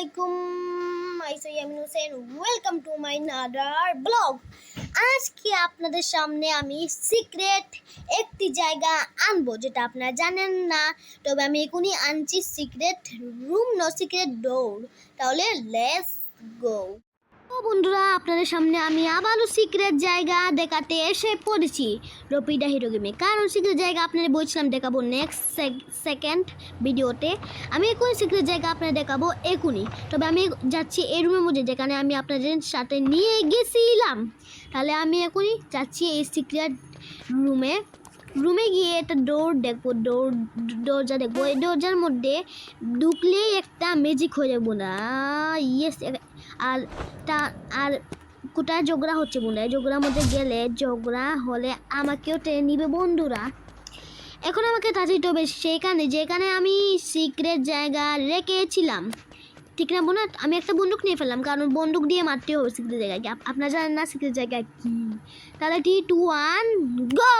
Assalamualaikum. I say Yamin Hussein. Welcome to my another blog. আজকে আপনাদের সামনে আমি সিক্রেট একটি জায়গা আনবো যেটা আপনারা জানেন না, তবে আমি এখনই আনছি সিক্রেট রুম নো সিক্রেট ডোর। তাহলে লেটস গো। বন্ধুরা, আপনাদের সামনে আমি আবারও সিক্রেট জায়গা দেখাতে এসে পড়েছি রপিডা হিরো গেমে। কারণ সিক্রেট জায়গা আপনাদের বলছিলাম দেখাবো নেক্সট সেকেন্ড ভিডিওতে। আমি এখন সিক্রেট জায়গা আপনাদের দেখাবো এখনই। তবে আমি যাচ্ছি এই রুমের মধ্যে যেখানে আমি আপনাদের সাথে নিয়ে গেছিলাম। তাহলে আমি এখনই যাচ্ছি এই সিক্রেট রুমে গিয়ে একটা ডোর দেখবো, দরজা দেখবো। এই দরজার মধ্যে ঢুকলেই একটা ম্যাজিক হয়ে যাবো না। ইয়েস। আর কোথায় ঝগড়া হচ্ছে বন্ধুরা, এই ঝগড়ার মধ্যে গেলে ঝগড়া হলে আমাকেও টেনে নিবে বন্ধুরা। এখন আমাকে তাড়াতাড়ি হবে সেইখানে যেখানে আমি সিক্রেট জায়গা রেখেছিলাম, ঠিক না বোনা? আমি একটা বন্দুক নিয়ে ফেললাম, কারণ বন্দুক দিয়ে মারতে হবে সিক্রেট জায়গায়। আপনারা জানেন না সিক্রেট জায়গা কি? তাহলে 3, 2, 1 গো।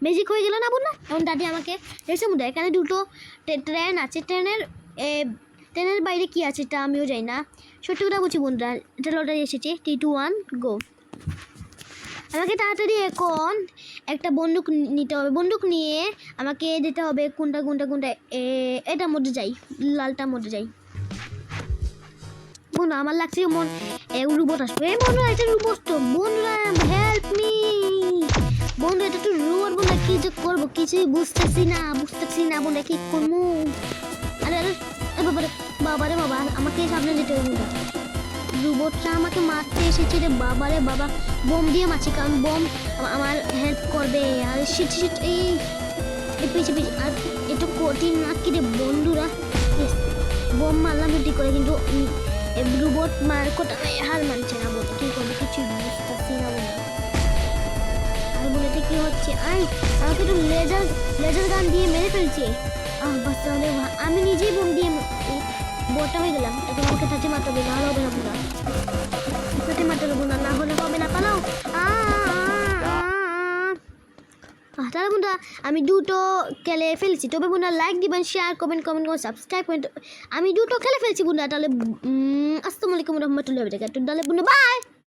ম্যাজিক হয়ে গেল না বোনা? এখন দাদি আমাকে রেসে মধ্যে এখানে দুটো ট্রেন আছে। ট্রেনের বাইরে কি আছে এটা আমিও যাই না। সত্যি কথা বলছি বন্ধুরা, এটা লটারি এসেছে। 3, 2, 1 গো। আমাকে তাড়াতাড়ি এখন একটা বন্দুক নিতে হবে। বন্দুক নিয়ে আমাকে যেতে হবে কোনটা এটার মধ্যে যাই, লালটার মধ্যে যাই। বন্ধু আমার লাগছে মন রোবট আসবে। বন্ধুরা এটা রোবট তো। বন্ধুরা হেল্প মি। বন্ধু এটা তো রোবট। বন্ধুরা কি যে করবো কিছুই বুঝতেছি না বন্ধুরা, কি করবো? আরে বাবারে বাবা, আমাকে সামনে যেতে হবে। রোবটটা আমাকে মারতে এসেছে রে বাবারে বাবা। বোম দিয়ে মারছি, কারণ বোম আমার হেল্প করবে। আর শিট এই পিছিয়ে আর এটা কঠিন না কি রে বন্ধুরা। বোম মারলাম ঠিক করে, কিন্তু রোবট হার মানছে না। বলতে কি করবো কিছু বুঝতেছি না বন্ধু। আর বলেতে কি হচ্ছে, আমাকে একটু লেজার গান দিয়ে মেরে ফেলছে। তাহলে আমি নিজেই বোম দিয়ে বড়টা হয়ে গেলাম। এখন আমাকে তাতে মারতে হবে, না হলে হবে না পুরা। তাতে মারতে হবে না হলে হবে না। পালাও। তাহলে বন্ধুরা আমি দুটো খেলে ফেলছি। তবে বন্ধুরা লাইক দিবেন, শেয়ার করবেন, কমেন্ট করবেন, সাবস্ক্রাইব করবেন। আমি দুটো খেলে ফেলছি বন্ধুরা। তাহলে আসসালামু আলাইকুম রহমতুল্লাহি ওয়া বারাকাতুহু। তাহলে বন্ধুরা বাই।